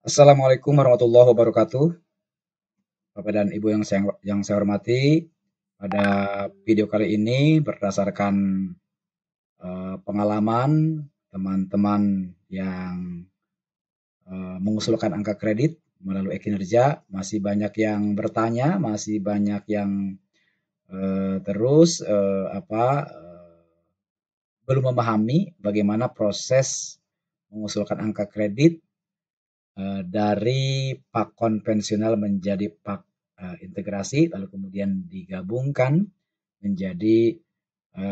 Assalamualaikum warahmatullahi wabarakatuh. Bapak dan Ibu yang saya hormati, pada video kali ini berdasarkan pengalaman teman-teman yang mengusulkan angka kredit melalui kinerja, masih banyak yang bertanya, masih banyak yang terus belum memahami bagaimana proses mengusulkan angka kredit dari pak konvensional menjadi pak integrasi, lalu kemudian digabungkan menjadi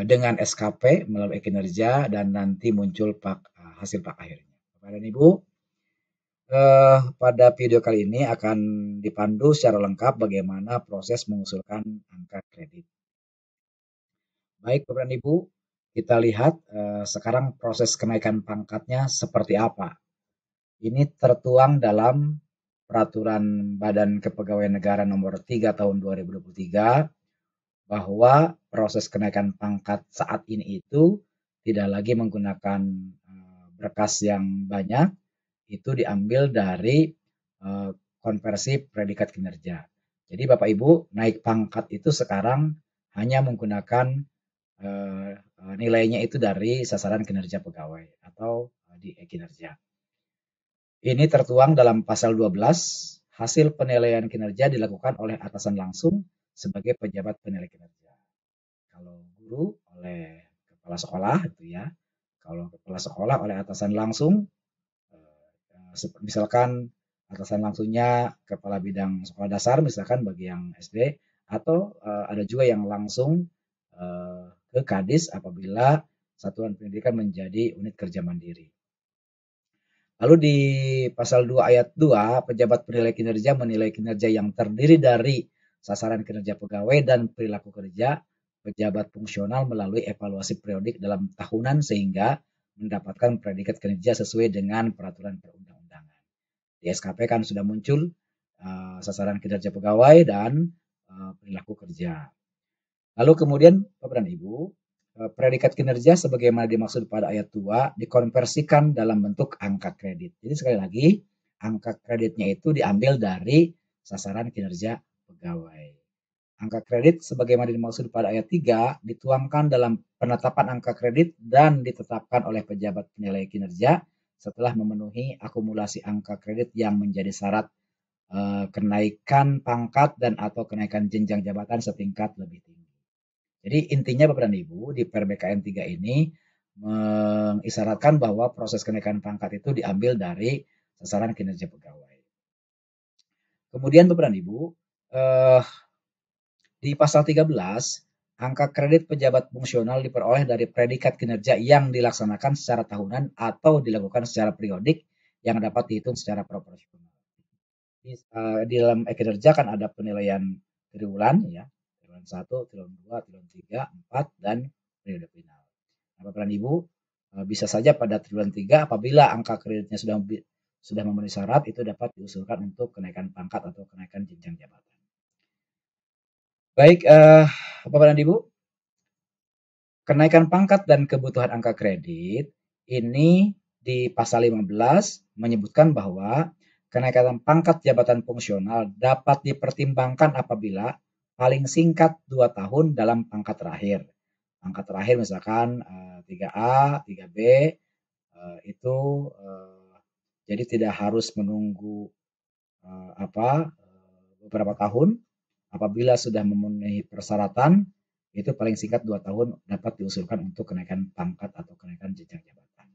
dengan SKP melalui kinerja dan nanti muncul hasil pak akhirnya. Bapak dan Ibu, pada video kali ini akan dipandu secara lengkap bagaimana proses mengusulkan angka kredit. Baik Bapak dan Ibu, kita lihat sekarang proses kenaikan pangkatnya seperti apa. Ini tertuang dalam Peraturan Badan Kepegawaian Negara Nomor 3 Tahun 2023 bahwa proses kenaikan pangkat saat ini itu tidak lagi menggunakan berkas yang banyak, itu diambil dari konversi predikat kinerja. Jadi Bapak Ibu naik pangkat itu sekarang hanya menggunakan nilainya itu dari sasaran kinerja pegawai atau di kinerja. Ini tertuang dalam pasal 12, hasil penilaian kinerja dilakukan oleh atasan langsung sebagai pejabat penilai kinerja. Kalau guru oleh kepala sekolah gitu ya. Kalau kepala sekolah oleh atasan langsung, misalkan atasan langsungnya kepala bidang sekolah dasar misalkan bagi yang SD, atau ada juga yang langsung ke Kadis apabila satuan pendidikan menjadi unit kerja mandiri. Lalu di pasal 2 ayat 2, pejabat penilai kinerja menilai kinerja yang terdiri dari sasaran kinerja pegawai dan perilaku kerja pejabat fungsional melalui evaluasi periodik dalam tahunan sehingga mendapatkan predikat kinerja sesuai dengan peraturan perundang-undangan. Di SKP kan sudah muncul sasaran kinerja pegawai dan perilaku kerja. Lalu kemudian Bapak dan Ibu, predikat kinerja sebagaimana dimaksud pada ayat 2 dikonversikan dalam bentuk angka kredit. Jadi sekali lagi, angka kreditnya itu diambil dari sasaran kinerja pegawai. Angka kredit sebagaimana dimaksud pada ayat 3 dituangkan dalam penetapan angka kredit dan ditetapkan oleh pejabat penilai kinerja setelah memenuhi akumulasi angka kredit yang menjadi syarat kenaikan pangkat dan atau kenaikan jenjang jabatan setingkat lebih tinggi. Jadi intinya Bapak dan Ibu di PRBKN 3 ini mengisyaratkan bahwa proses kenaikan pangkat itu diambil dari sasaran kinerja pegawai. Kemudian Bapak dan Ibu, di pasal 13, angka kredit pejabat fungsional diperoleh dari predikat kinerja yang dilaksanakan secara tahunan atau dilakukan secara periodik yang dapat dihitung secara proporsional. Di dalam kinerja kan ada penilaian triwulan ya, triwulan 1, triwulan 2, triwulan 3, 4, dan periode final. Nah, Bapak dan Ibu, bisa saja pada triwulan 3 apabila angka kreditnya sudah memenuhi syarat itu dapat diusulkan untuk kenaikan pangkat atau kenaikan jenjang jabatan. Baik, Bapak dan Ibu, kenaikan pangkat dan kebutuhan angka kredit ini di pasal 15 menyebutkan bahwa kenaikan pangkat jabatan fungsional dapat dipertimbangkan apabila paling singkat 2 tahun dalam pangkat terakhir. Pangkat terakhir misalkan 3A, 3B, itu jadi tidak harus menunggu beberapa tahun. Apabila sudah memenuhi persyaratan, itu paling singkat 2 tahun dapat diusulkan untuk kenaikan pangkat atau kenaikan jenjang jabatan.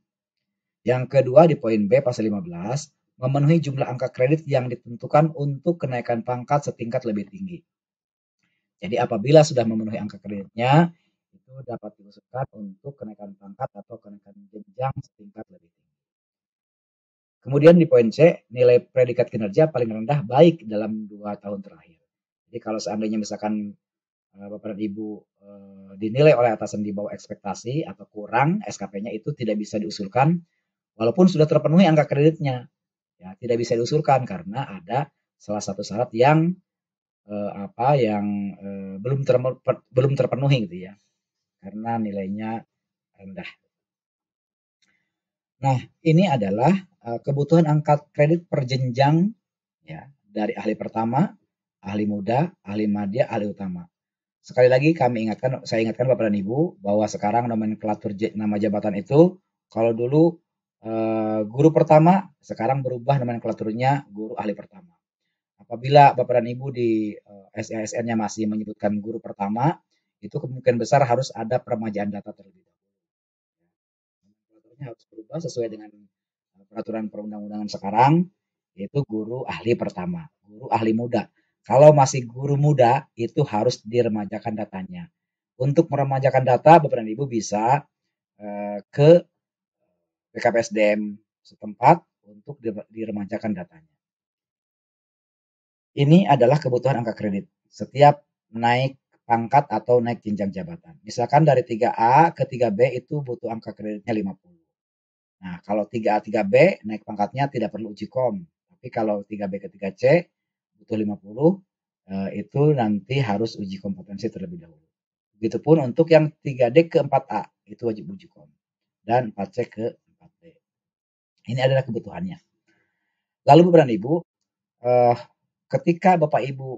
Yang kedua di poin B pasal 15, memenuhi jumlah angka kredit yang ditentukan untuk kenaikan pangkat setingkat lebih tinggi. Jadi apabila sudah memenuhi angka kreditnya, itu dapat diusulkan untuk kenaikan pangkat atau kenaikan jenjang setingkat lebih tinggi. Kemudian di poin C, nilai predikat kinerja paling rendah baik dalam 2 tahun terakhir. Jadi kalau seandainya misalkan Bapak dan Ibu dinilai oleh atasan di bawah ekspektasi atau kurang, SKP-nya itu tidak bisa diusulkan walaupun sudah terpenuhi angka kreditnya. Ya, tidak bisa diusulkan karena ada salah satu syarat yang belum terpenuhi gitu ya. Karena nilainya rendah. Nah, ini adalah kebutuhan angka kredit per jenjang ya dari ahli pertama, ahli muda, ahli madya, ahli utama. Sekali lagi saya ingatkan Bapak dan Ibu bahwa sekarang nomenklatur nama jabatan itu kalau dulu guru pertama, sekarang berubah nomenklaturnya guru ahli pertama. Apabila Bapak dan Ibu di SEASN-nya masih menyebutkan guru pertama, itu kemungkinan besar harus ada peremajaan data terlebih dahulu. Nomenklaturnya harus berubah sesuai dengan peraturan perundang-undangan sekarang, yaitu guru ahli pertama, guru ahli muda. Kalau masih guru muda, itu harus diremajakan datanya. Untuk meremajakan data, Bapak dan Ibu bisa ke BKPSDM setempat untuk diremajakan datanya. Ini adalah kebutuhan angka kredit. Setiap naik pangkat atau naik jenjang jabatan. Misalkan dari 3A ke 3B itu butuh angka kreditnya 50. Nah, kalau 3A 3B naik pangkatnya tidak perlu uji kom. Tapi kalau 3B ke 3C butuh 50, itu nanti harus uji kompetensi terlebih dahulu. Begitupun untuk yang 3D ke 4A, itu wajib uji kom. Dan 4C ke 4D. Ini adalah kebutuhannya. Lalu Bapak dan Ibu, ketika Bapak Ibu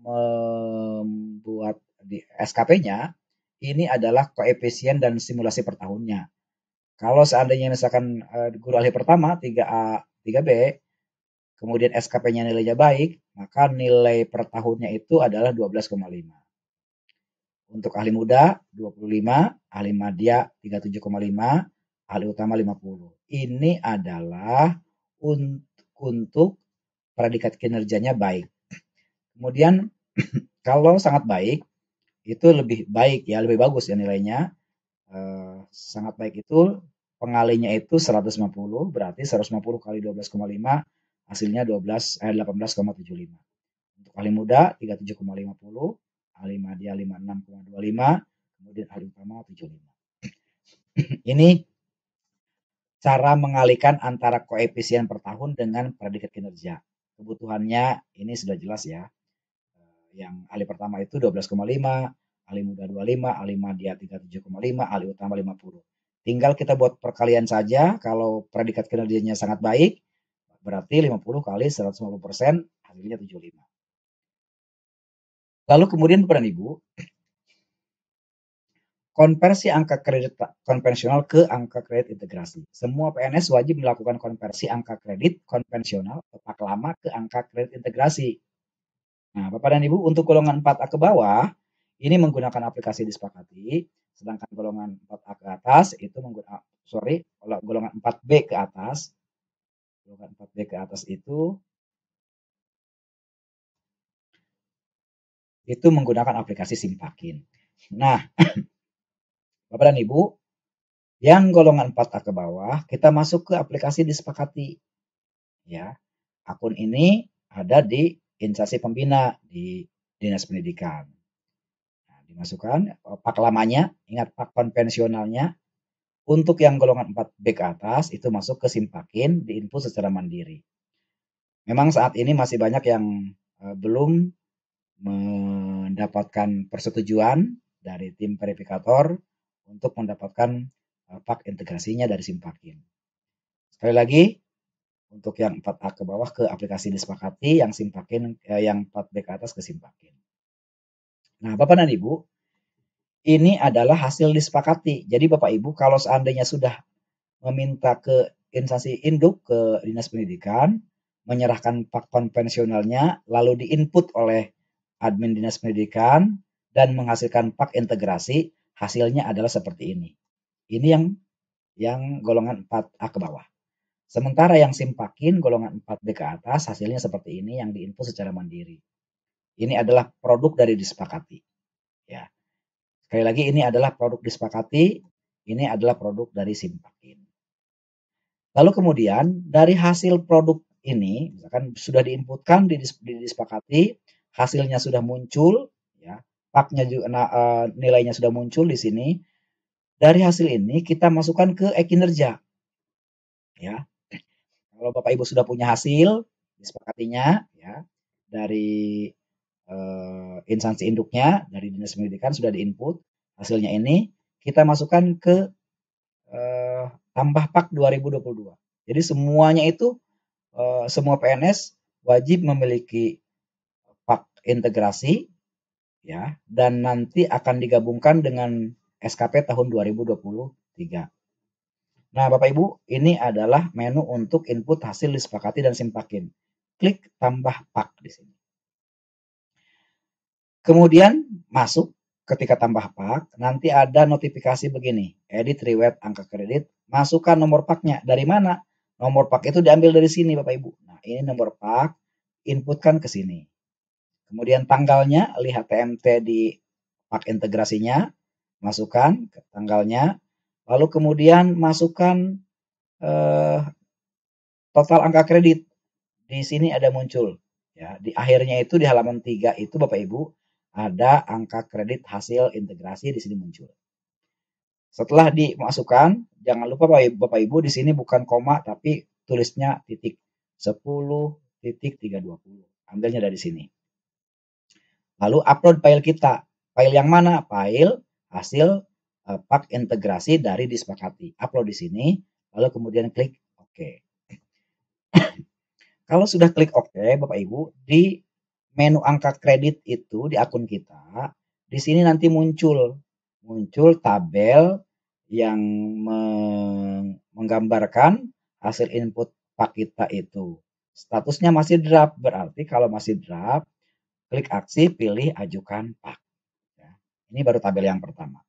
membuat di SKP-nya, ini adalah koefisien dan simulasi per tahunnya. Kalau seandainya misalkan guru ahli pertama 3A, 3B, kemudian SKP-nya nilainya baik, maka nilai per tahunnya itu adalah 12,5. Untuk ahli muda 25, ahli madya 37,5, ahli utama 50. Ini adalah untuk predikat kinerjanya baik. Kemudian kalau sangat baik, itu lebih baik ya, lebih bagus ya nilainya. Sangat baik itu pengalinya itu 150, berarti 150 kali 12,5 hasilnya 18,75. Untuk ahli muda 37,50, ahli madya 56,25, kemudian ahli utama 75. Ini cara mengalihkan antara koefisien per tahun dengan predikat kinerja. Kebutuhannya ini sudah jelas ya. Yang ahli pertama itu 12,5, ahli muda 25, ahli madya 37,5, ahli utama 50. Tinggal kita buat perkalian saja, kalau predikat kinerjanya sangat baik, berarti 50 kali 150%, hasilnya 75. Lalu kemudian Bapak dan Ibu, konversi angka kredit konvensional ke angka kredit integrasi. Semua PNS wajib melakukan konversi angka kredit konvensional otak lama ke angka kredit integrasi. Nah, Bapak dan Ibu, untuk golongan 4A ke bawah, ini menggunakan aplikasi disepakati, sedangkan golongan 4A ke atas itu golongan 4B ke atas, golongan 4B ke atas itu menggunakan aplikasi Simpakin. Nah, Bapak dan Ibu, yang golongan 4A ke bawah, kita masuk ke aplikasi disepakati. Ya, akun ini ada di instansi pembina di Dinas Pendidikan. Nah, dimasukkan pak lamanya, ingat pak konvensionalnya. Untuk yang golongan 4B ke atas itu masuk ke Simpakin, diinput secara mandiri. Memang saat ini masih banyak yang belum mendapatkan persetujuan dari tim verifikator untuk mendapatkan pak integrasinya dari Simpakin. Sekali lagi, untuk yang 4A ke bawah ke aplikasi disepakati, yang Simpakin yang 4B ke atas ke Simpakin. Nah, Bapak dan Ibu, ini adalah hasil disepakati. Jadi Bapak Ibu kalau seandainya sudah meminta ke instansi induk ke Dinas Pendidikan, menyerahkan pak konvensionalnya, lalu diinput oleh admin Dinas Pendidikan dan menghasilkan pak integrasi, hasilnya adalah seperti ini. Ini yang golongan 4A ke bawah. Sementara yang Simpakin golongan 4B ke atas hasilnya seperti ini yang diinput secara mandiri. Ini adalah produk dari disepakati. Ya. Sekali lagi ini adalah produk disepakati, ini adalah produk dari Simpakin. Lalu kemudian dari hasil produk ini, misalkan sudah diinputkan, disepakati, hasilnya sudah muncul, ya, paknya juga, nilainya sudah muncul di sini. Dari hasil ini kita masukkan ke e-kinerja, ya. Kalau Bapak Ibu sudah punya hasil disepakatinya, ya, dari instansi induknya, dari Dinas Pendidikan sudah diinput hasilnya ini, kita masukkan ke tambah pak 2022. Jadi semuanya itu semua PNS wajib memiliki pak integrasi ya, dan nanti akan digabungkan dengan SKP tahun 2023. Nah, Bapak Ibu, ini adalah menu untuk input hasil disepakati dan simpakin. Klik tambah pak di sini. Kemudian masuk ketika tambah pak, nanti ada notifikasi begini, edit riwayat angka kredit, masukkan nomor paknya. Dari mana? Nomor pak itu diambil dari sini Bapak Ibu. Nah, ini nomor pak, inputkan ke sini. Kemudian tanggalnya, lihat TMT di pak integrasinya, masukkan ke tanggalnya, lalu kemudian masukkan total angka kredit. Di sini ada muncul. Ya, di akhirnya itu di halaman 3 itu Bapak Ibu ada angka kredit hasil integrasi di sini muncul. Setelah dimasukkan, jangan lupa Bapak Ibu di sini bukan koma tapi tulisnya titik 10.320. Ambilnya dari sini. Lalu upload file kita. File yang mana? File hasil pak integrasi dari disepakati. Upload di sini, lalu kemudian klik OK. Kalau sudah klik OK, Bapak Ibu, di menu angka kredit itu di akun kita, di sini nanti muncul tabel yang menggambarkan hasil input pak kita itu. Statusnya masih draft, berarti kalau masih draft, klik aksi, pilih ajukan pak. Ya, ini baru tabel yang pertama.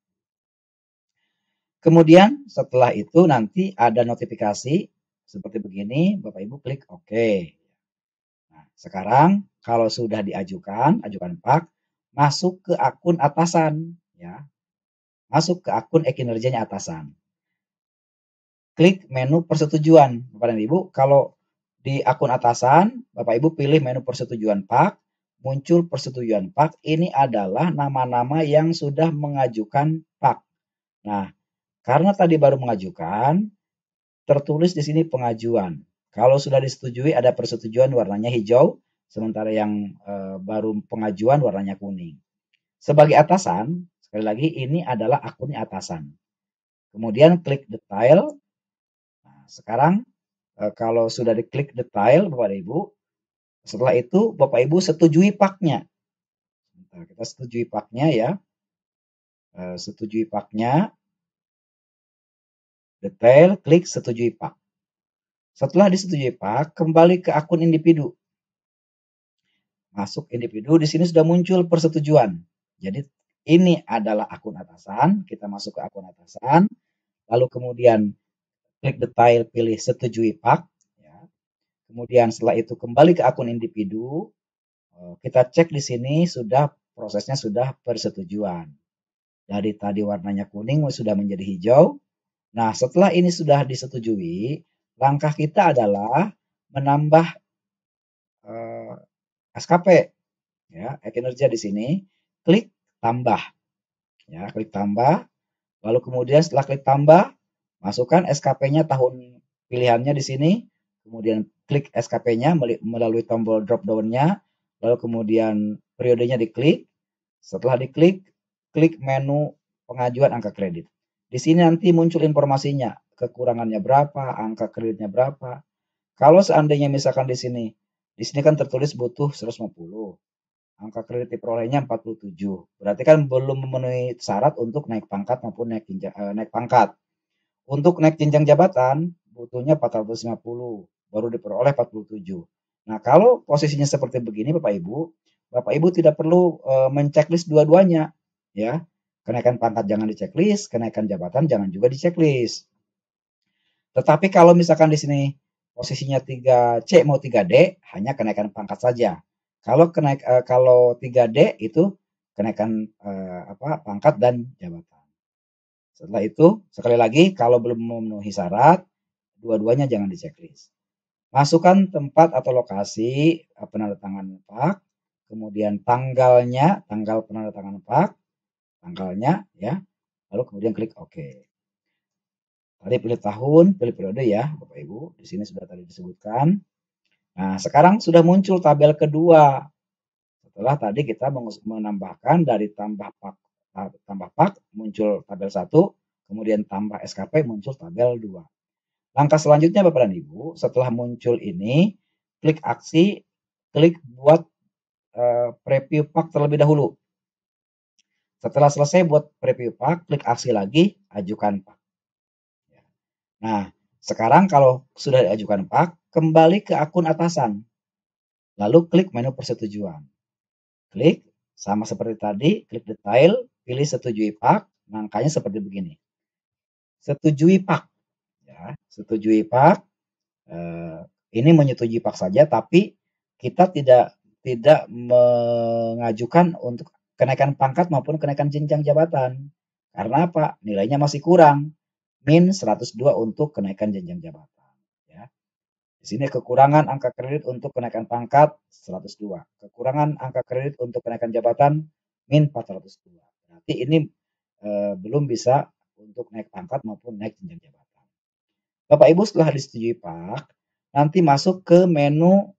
Kemudian setelah itu nanti ada notifikasi seperti begini, Bapak Ibu klik OK. Nah, sekarang kalau sudah diajukan, ajukan pak, masuk ke akun atasan, ya, masuk ke akun e-kinerjanya atasan. Klik menu persetujuan, Bapak dan Ibu. Kalau di akun atasan, Bapak Ibu pilih menu persetujuan pak, muncul persetujuan pak. Ini adalah nama-nama yang sudah mengajukan pak. Nah, karena tadi baru mengajukan, tertulis di sini pengajuan. Kalau sudah disetujui ada persetujuan warnanya hijau, sementara yang baru pengajuan warnanya kuning. Sebagai atasan, sekali lagi ini adalah akunnya atasan. Kemudian klik detail. Nah, sekarang kalau sudah diklik detail Bapak Ibu, setelah itu Bapak Ibu setujui paknya. Kita setujui paknya ya. Setujui paknya. Detail, klik setujui pak. Setelah disetujui pak, kembali ke akun individu. Masuk individu, di sini sudah muncul persetujuan. Jadi ini adalah akun atasan, kita masuk ke akun atasan, lalu kemudian klik detail, pilih setujui pak. Ya. Kemudian setelah itu kembali ke akun individu, kita cek di sini sudah prosesnya sudah persetujuan. Dari tadi warnanya kuning sudah menjadi hijau. Nah, setelah ini sudah disetujui, langkah kita adalah menambah SKP. Ya, e-kinerja di sini, klik tambah. Ya, klik tambah. Lalu kemudian setelah klik tambah, masukkan SKP-nya tahun pilihannya di sini. Kemudian klik SKP-nya melalui tombol drop down-nya. Lalu kemudian periodenya diklik. Setelah diklik, klik menu pengajuan angka kredit. Di sini nanti muncul informasinya, kekurangannya berapa, angka kreditnya berapa. Kalau seandainya misalkan di sini kan tertulis butuh 150. Angka kredit diperolehnya 47. Berarti kan belum memenuhi syarat untuk naik pangkat maupun naik pangkat. Untuk naik jenjang jabatan butuhnya 450, baru diperoleh 47. Nah, kalau posisinya seperti begini Bapak Ibu tidak perlu menceklis dua-duanya, ya. Kenaikan pangkat jangan diceklis, kenaikan jabatan jangan juga diceklis. Tetapi kalau misalkan di sini posisinya 3C mau 3D, hanya kenaikan pangkat saja. Kalau 3D itu kenaikan pangkat dan jabatan. Setelah itu, sekali lagi kalau belum memenuhi syarat, dua-duanya jangan diceklis. Masukkan tempat atau lokasi penandatangan pak, kemudian tanggalnya, tanggal penandatangan pak, tanggalnya ya. Lalu kemudian klik OK. Tadi pilih tahun, pilih periode ya, Bapak Ibu. Di sini sudah tadi disebutkan. Nah, sekarang sudah muncul tabel kedua. Setelah tadi kita menambahkan dari tambah pak muncul tabel 1, kemudian tambah SKP muncul tabel 2. Langkah selanjutnya Bapak dan Ibu, setelah muncul ini, klik aksi, klik buat preview pak terlebih dahulu. Setelah selesai buat preview pak, klik aksi lagi, ajukan pak. Nah, sekarang kalau sudah diajukan pak, kembali ke akun atasan. Lalu klik menu persetujuan. Klik, sama seperti tadi, klik detail, pilih setujui pak, angkanya seperti begini. Setujui pak. Ya, setujui pak. Ini menyetujui pak saja, tapi kita tidak mengajukan untuk kenaikan pangkat maupun kenaikan jenjang jabatan. Karena apa? Nilainya masih kurang. Min 102 untuk kenaikan jenjang jabatan. Ya. Di sini kekurangan angka kredit untuk kenaikan pangkat 102. Kekurangan angka kredit untuk kenaikan jabatan min 402. Berarti ini belum bisa untuk naik pangkat maupun naik jenjang jabatan. Bapak Ibu setelah disetujui Pak, nanti masuk ke menu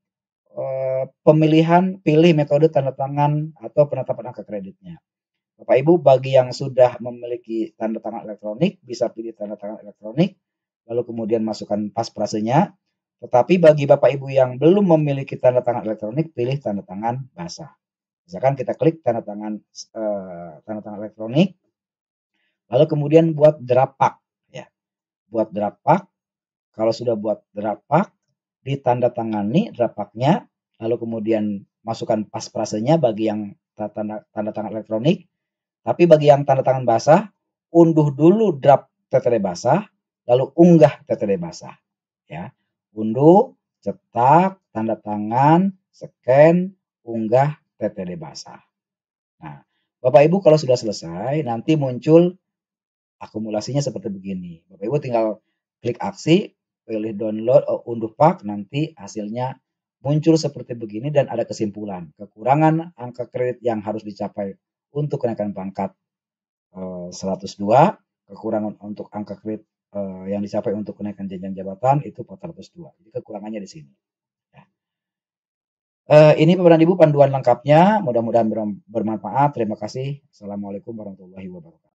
pemilihan pilih metode tanda tangan atau penetapan angka kreditnya. Bapak Ibu bagi yang sudah memiliki tanda tangan elektronik bisa pilih tanda tangan elektronik, lalu kemudian masukkan pas prasenya. Tetapi bagi Bapak Ibu yang belum memiliki tanda tangan elektronik, pilih tanda tangan basah. Misalkan kita klik tanda tangan elektronik, lalu kemudian buat drapak, ya. Buat drapak. Kalau sudah buat drapak, ditandatangani drapaknya, lalu kemudian masukkan pas prasenya bagi yang tanda tangan elektronik. Tapi bagi yang tanda tangan basah, unduh dulu draft TTD basah, lalu unggah TTD basah. Ya, unduh, cetak, tanda tangan, scan, unggah TTD basah. Nah, Bapak Ibu kalau sudah selesai, nanti muncul akumulasinya seperti begini. Bapak Ibu tinggal klik aksi, pilih download, unduh pak, nanti hasilnya muncul seperti begini dan ada kesimpulan. Kekurangan angka kredit yang harus dicapai untuk kenaikan pangkat 102, kekurangan untuk angka kredit yang dicapai untuk kenaikan jenjang jabatan itu 402. Jadi kekurangannya di sini. Ya. Ini Bapak dan Ibu panduan lengkapnya. Mudah-mudahan bermanfaat. Terima kasih. Assalamualaikum warahmatullahi wabarakatuh.